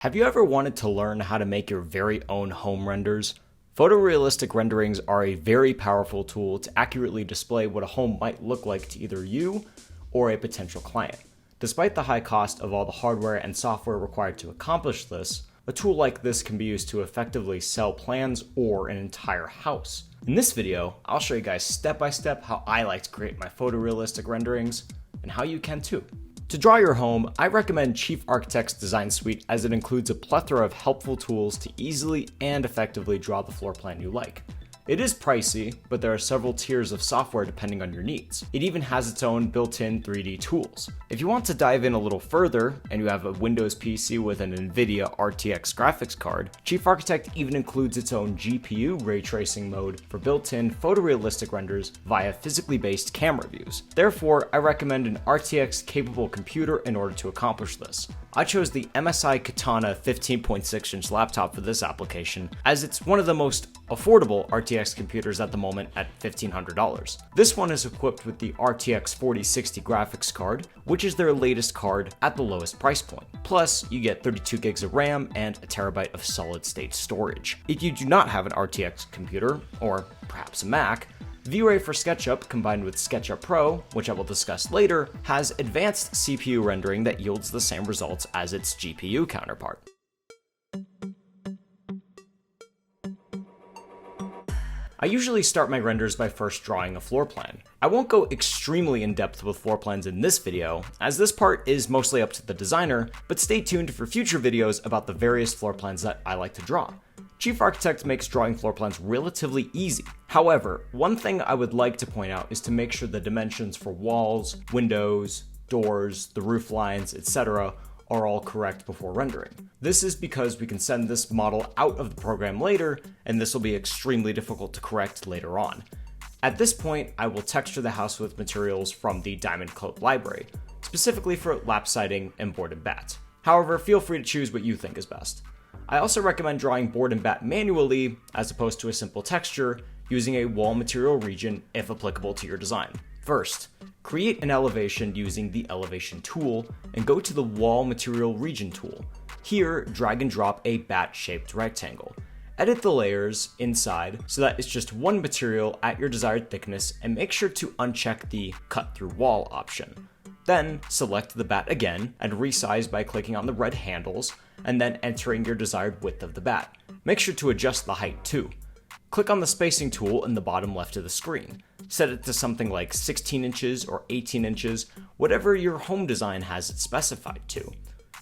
Have you ever wanted to learn how to make your very own home renders? Photorealistic renderings are a very powerful tool to accurately display what a home might look like to either you or a potential client. Despite the high cost of all the hardware and software required to accomplish this, a tool like this can be used to effectively sell plans or an entire house. In this video, I'll show you guys step by step how I like to create my photorealistic renderings and how you can too. To draw your home, I recommend Chief Architect's Design Suite as it includes a plethora of helpful tools to easily and effectively draw the floor plan you like. It is pricey, but there are several tiers of software depending on your needs. It even has its own built-in 3D tools. If you want to dive in a little further, and you have a Windows PC with an NVIDIA RTX graphics card, Chief Architect even includes its own GPU ray tracing mode for built-in photorealistic renders via physically based camera views. Therefore, I recommend an RTX-capable computer in order to accomplish this. I chose the MSI Katana 15.6-inch laptop for this application, as it's one of the most affordable RTX computers at the moment at $1,500. This one is equipped with the RTX 4060 graphics card, which is their latest card at the lowest price point. Plus, you get 32 gigs of RAM and a terabyte of solid-state storage. If you do not have an RTX computer, or perhaps a Mac, V-Ray for SketchUp combined with SketchUp Pro, which I will discuss later, has advanced CPU rendering that yields the same results as its GPU counterpart. I usually start my renders by first drawing a floor plan. I won't go extremely in depth with floor plans in this video, as this part is mostly up to the designer, but stay tuned for future videos about the various floor plans that I like to draw. Chief Architect makes drawing floor plans relatively easy. However, one thing I would like to point out is to make sure the dimensions for walls, windows, doors, the roof lines, etc. are all correct before rendering. This is because we can send this model out of the program later, and this will be extremely difficult to correct later on. At this point, I will texture the house with materials from the Diamond Coat library, specifically for lap siding and board and bat. However, feel free to choose what you think is best. I also recommend drawing board and bat manually, as opposed to a simple texture, using a wall material region if applicable to your design. First, create an elevation using the elevation tool and go to the wall material region tool. Here, drag and drop a bat-shaped rectangle. Edit the layers inside so that it's just one material at your desired thickness, and make sure to uncheck the cut through wall option. Then select the bat again and resize by clicking on the red handles and then entering your desired width of the bat. Make sure to adjust the height too. Click on the spacing tool in the bottom left of the screen. Set it to something like 16 inches or 18 inches, whatever your home design has it specified to.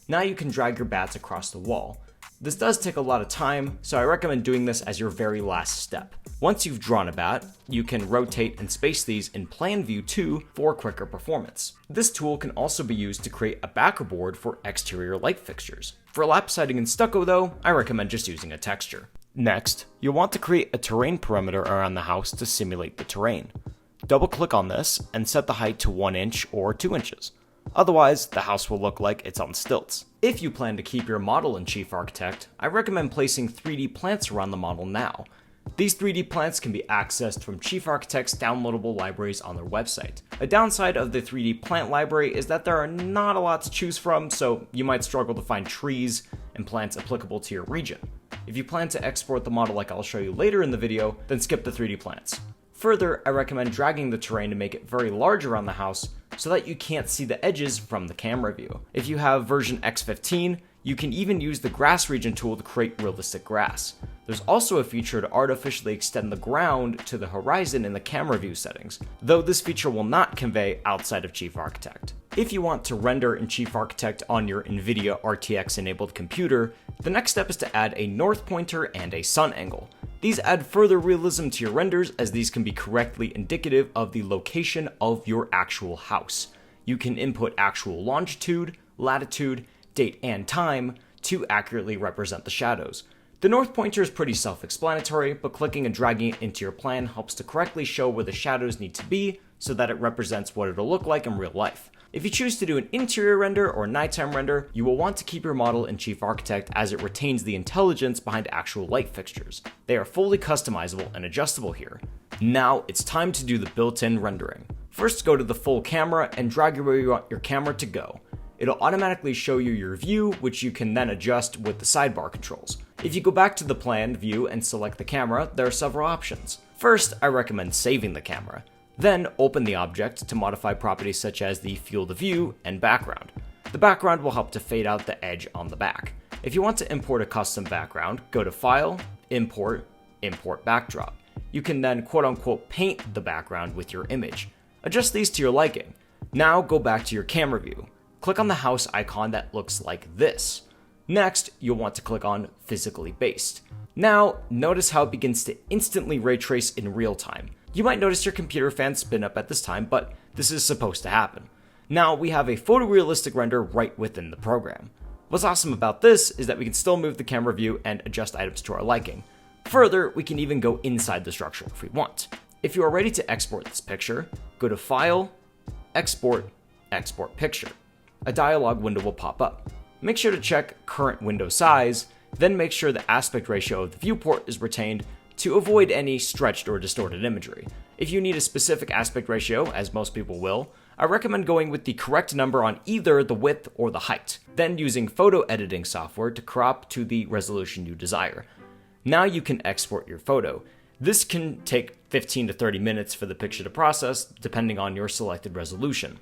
Now you can drag your bats across the wall. This does take a lot of time, so I recommend doing this as your very last step. Once you've drawn a bat, you can rotate and space these in plan view too for quicker performance. This tool can also be used to create a backer board for exterior light fixtures. For lap siding and stucco though, I recommend just using a texture. Next, you'll want to create a terrain perimeter around the house to simulate the terrain. Double click on this and set the height to 1 inch or 2 inches. Otherwise, the house will look like it's on stilts. If you plan to keep your model in Chief Architect, I recommend placing 3D plants around the model now. These 3D plants can be accessed from Chief Architect's downloadable libraries on their website. A downside of the 3D plant library is that there are not a lot to choose from, so you might struggle to find trees and plants applicable to your region. If you plan to export the model like I'll show you later in the video, then skip the 3D plants. Further, I recommend dragging the terrain to make it very large around the house so that you can't see the edges from the camera view. If you have version X15, you can even use the grass region tool to create realistic grass. There's also a feature to artificially extend the ground to the horizon in the camera view settings, though this feature will not convey outside of Chief Architect. If you want to render in Chief Architect on your NVIDIA RTX enabled computer, the next step is to add a north pointer and a sun angle. These add further realism to your renders, as these can be correctly indicative of the location of your actual house. You can input actual longitude, latitude, date, and time to accurately represent the shadows. The north pointer is pretty self-explanatory, but clicking and dragging it into your plan helps to correctly show where the shadows need to be so that it represents what it'll look like in real life. If you choose to do an interior render or nighttime render, you will want to keep your model in Chief Architect as it retains the intelligence behind actual light fixtures. They are fully customizable and adjustable here. Now it's time to do the built-in rendering. First, go to the full camera and drag where you want your camera to go. it'll automatically show you your view, which you can then adjust with the sidebar controls. If you go back to the plan view and select the camera, there are several options. First, I recommend saving the camera. Then open the object to modify properties such as the field of view and background. The background will help to fade out the edge on the back. If you want to import a custom background, go to File, Import, Import Backdrop. You can then quote-unquote paint the background with your image. Adjust these to your liking. Now go back to your camera view. Click on the house icon that looks like this. Next, you'll want to click on Physically Based. Now, notice how it begins to instantly ray trace in real time. You might notice your computer fan spin up at this time, but this is supposed to happen. Now we have a photorealistic render right within the program. What's awesome about this is that we can still move the camera view and adjust items to our liking. Further, we can even go inside the structure if we want. If you are ready to export this picture, go to File, Export, Export Picture. A dialog window will pop up. Make sure to check Current Window Size, then make sure the aspect ratio of the viewport is retained to avoid any stretched or distorted imagery. If you need a specific aspect ratio, as most people will, I recommend going with the correct number on either the width or the height, then using photo editing software to crop to the resolution you desire. Now you can export your photo. This can take 15 to 30 minutes for the picture to process, depending on your selected resolution.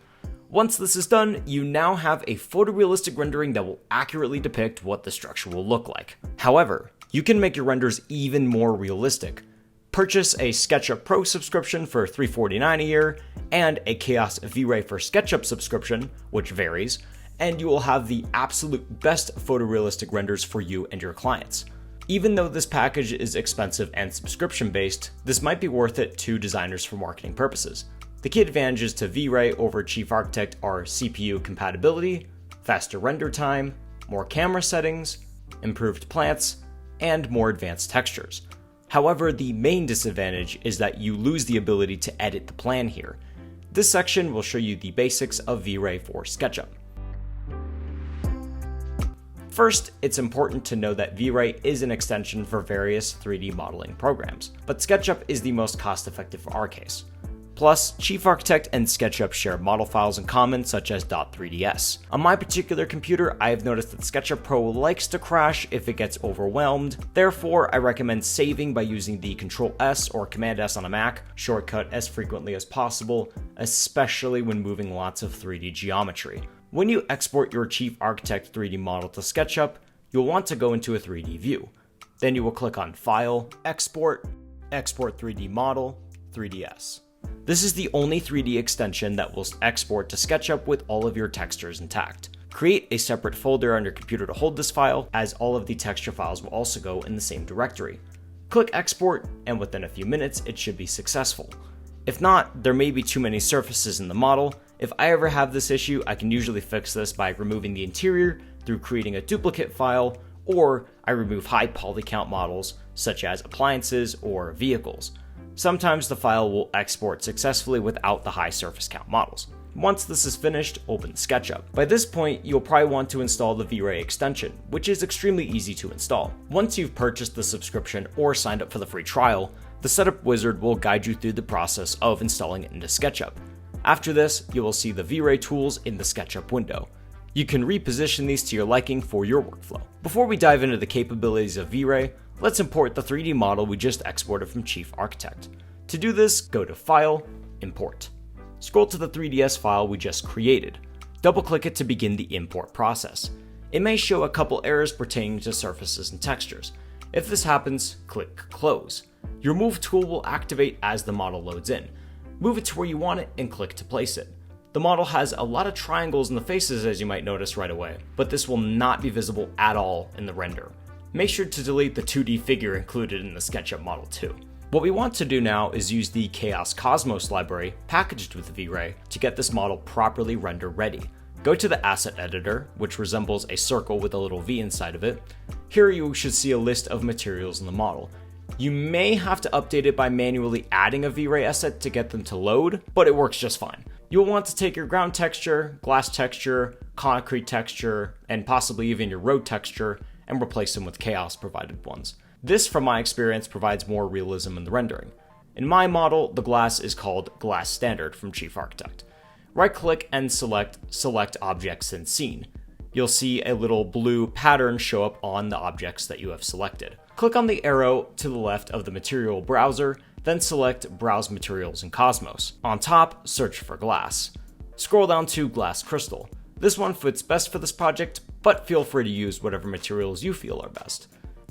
Once this is done, you now have a photorealistic rendering that will accurately depict what the structure will look like. However, you can make your renders even more realistic. Purchase a SketchUp Pro subscription for $349 a year and a Chaos V-Ray for SketchUp subscription, which varies, and you will have the absolute best photorealistic renders for you and your clients. Even though this package is expensive and subscription-based, this might be worth it to designers for marketing purposes. The key advantages to V-Ray over Chief Architect are CPU compatibility, faster render time, more camera settings, improved plants, and more advanced textures. However, the main disadvantage is that you lose the ability to edit the plan here. This section will show you the basics of V-Ray for SketchUp. First, it's important to know that V-Ray is an extension for various 3D modeling programs, but SketchUp is the most cost-effective for our case. Plus, Chief Architect and SketchUp share model files in common, such as .3ds. On my particular computer, I have noticed that SketchUp Pro likes to crash if it gets overwhelmed. Therefore, I recommend saving by using the Ctrl-S or Command-S on a Mac shortcut as frequently as possible, especially when moving lots of 3D geometry. When you export your Chief Architect 3D model to SketchUp, you'll want to go into a 3D view. Then you will click on File, Export, Export 3D Model, 3ds. This is the only 3D extension that will export to SketchUp with all of your textures intact. Create a separate folder on your computer to hold this file, as all of the texture files will also go in the same directory. Click Export, and within a few minutes it should be successful. If not, there may be too many surfaces in the model. If I ever have this issue, I can usually fix this by removing the interior through creating a duplicate file, or I remove high poly count models, such as appliances or vehicles. Sometimes the file will export successfully without the high surface count models. Once this is finished, open SketchUp. By this point, you'll probably want to install the V-Ray extension, which is extremely easy to install. Once you've purchased the subscription or signed up for the free trial, the setup wizard will guide you through the process of installing it into SketchUp. After this, you will see the V-Ray tools in the SketchUp window. You can reposition these to your liking for your workflow. Before we dive into the capabilities of V-Ray, let's import the 3D model we just exported from Chief Architect. To do this, go to File, Import. Scroll to the 3ds file we just created. Double-click it to begin the import process. It may show a couple errors pertaining to surfaces and textures. If this happens, click Close. Your Move tool will activate as the model loads in. Move it to where you want it and click to place it. The model has a lot of triangles in the faces, as you might notice right away, but this will not be visible at all in the render. Make sure to delete the 2D figure included in the SketchUp model too. What we want to do now is use the Chaos Cosmos library packaged with V-Ray to get this model properly render ready. Go to the asset editor, which resembles a circle with a little V inside of it. Here you should see a list of materials in the model. You may have to update it by manually adding a V-Ray asset to get them to load, but it works just fine. You'll want to take your ground texture, glass texture, concrete texture, and possibly even your road texture, and replace them with Chaos provided ones. This, from my experience, provides more realism in the rendering. In my model, the glass is called Glass Standard from Chief Architect. right-click and select Objects in Scene. You'll see a little blue pattern show up on the objects that you have selected. Click on the arrow to the left of the material browser, then select Browse Materials in Cosmos. On top, search for glass. Scroll down to glass crystal. This one fits best for this project, but feel free to use whatever materials you feel are best.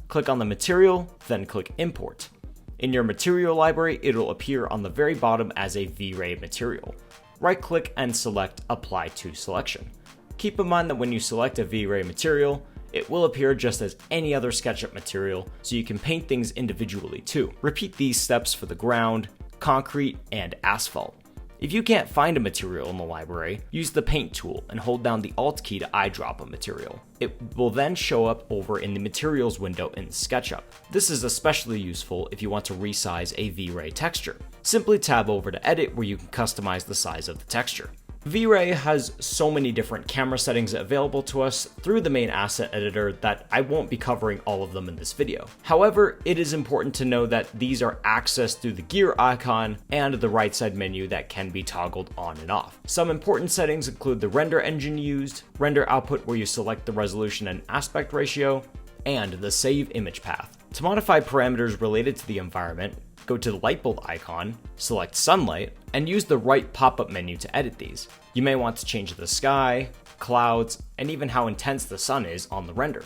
Click on the material, then click Import. In your material library, it'll appear on the very bottom as a V-Ray material. Right-click and select Apply to Selection. Keep in mind that when you select a V-Ray material, it will appear just as any other SketchUp material, so you can paint things individually too. Repeat these steps for the ground, concrete, and asphalt. If you can't find a material in the library, use the Paint tool and hold down the Alt key to eyedrop a material. It will then show up over in the Materials window in SketchUp. This is especially useful if you want to resize a V-Ray texture. Simply tab over to Edit, where you can customize the size of the texture. V-Ray has so many different camera settings available to us through the main asset editor that I won't be covering all of them in this video. However, it is important to know that these are accessed through the gear icon and the right side menu that can be toggled on and off. Some important settings include the render engine used, render output where you select the resolution and aspect ratio, and the save image path. To modify parameters related to the environment, go to the light bulb icon, select sunlight, and use the right pop-up menu to edit these. You may want to change the sky, clouds, and even how intense the sun is on the render.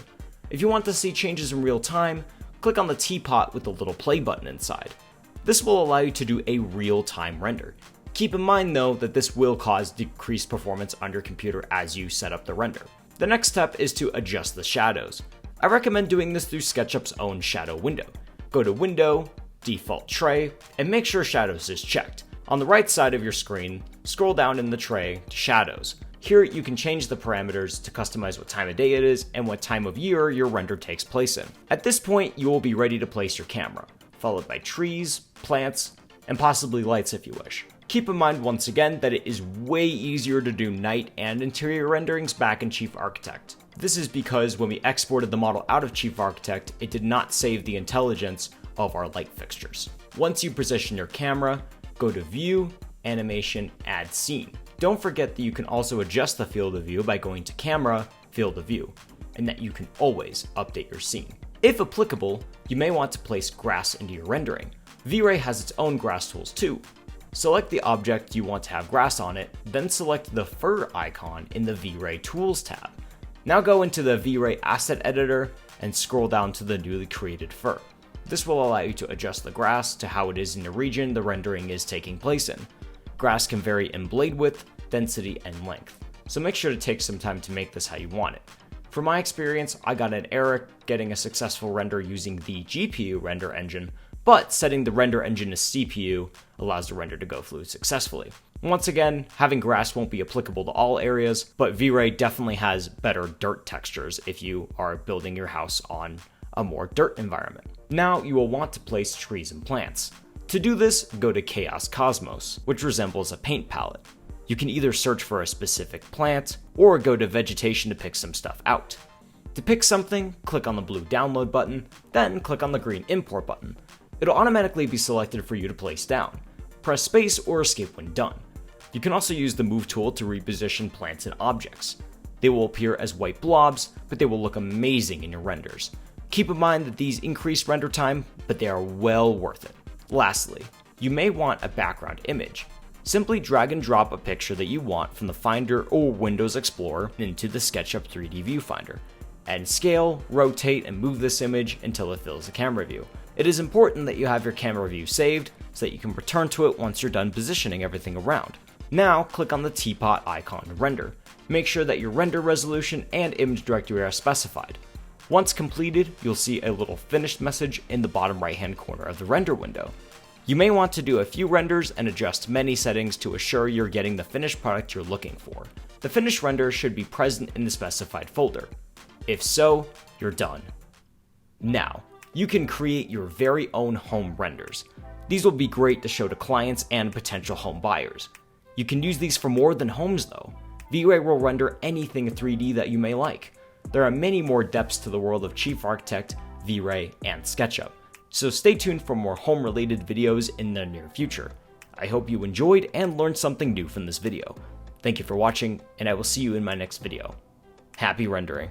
If you want to see changes in real time, click on the teapot with the little play button inside. This will allow you to do a real-time render. Keep in mind though that this will cause decreased performance on your computer as you set up the render. The next step is to adjust the shadows. I recommend doing this through SketchUp's own shadow window. Go to Window, Default Tray, and make sure Shadows is checked. On the right side of your screen, scroll down in the tray to Shadows. Here you can change the parameters to customize what time of day it is and what time of year your render takes place in. At this point, you will be ready to place your camera, followed by trees, plants, and possibly lights if you wish. Keep in mind once again that it is way easier to do night and interior renderings back in Chief Architect. This is because when we exported the model out of Chief Architect, it did not save the intelligence of our light fixtures. Once you position your camera, go to View, Animation, Add Scene. Don't forget that you can also adjust the field of view by going to Camera, Field of View, and that you can always update your scene. If applicable, you may want to place grass into your rendering. V-Ray has its own grass tools too. Select the object you want to have grass on it, then select the fur icon in the V-Ray Tools tab. Now go into the V-Ray Asset Editor and scroll down to the newly created fur. This will allow you to adjust the grass to how it is in the region the rendering is taking place in. Grass can vary in blade width, density, and length, so make sure to take some time to make this how you want it. From my experience, I got an error getting a successful render using the GPU render engine, but setting the render engine as CPU allows the render to go through successfully. Once again, having grass won't be applicable to all areas, but V-Ray definitely has better dirt textures if you are building your house on a more dirt environment. Now you will want to place trees and plants. To do this, go to Chaos Cosmos, which resembles a paint palette. You can either search for a specific plant, or go to vegetation to pick some stuff out. To pick something, click on the blue download button, then click on the green import button. It'll automatically be selected for you to place down. Press space or escape when done. You can also use the move tool to reposition plants and objects. They will appear as white blobs, but they will look amazing in your renders. Keep in mind that these increase render time, but they are well worth it. Lastly, you may want a background image. Simply drag and drop a picture that you want from the Finder or Windows Explorer into the SketchUp 3D viewfinder, and scale, rotate, and move this image until it fills the camera view. It is important that you have your camera view saved so that you can return to it once you're done positioning everything around. Now click on the teapot icon to render. Make sure that your render resolution and image directory are specified. Once completed, you'll see a little finished message in the bottom right hand corner of the render window. You may want to do a few renders and adjust many settings to assure you're getting the finished product you're looking for. The finished render should be present in the specified folder. If so, you're done. Now, you can create your very own home renders. These will be great to show to clients and potential home buyers. You can use these for more than homes though. V-Ray will render anything 3D that you may like. There are many more depths to the world of Chief Architect, V-Ray, and SketchUp, so stay tuned for more home-related videos in the near future. I hope you enjoyed and learned something new from this video. Thank you for watching, and I will see you in my next video. Happy rendering.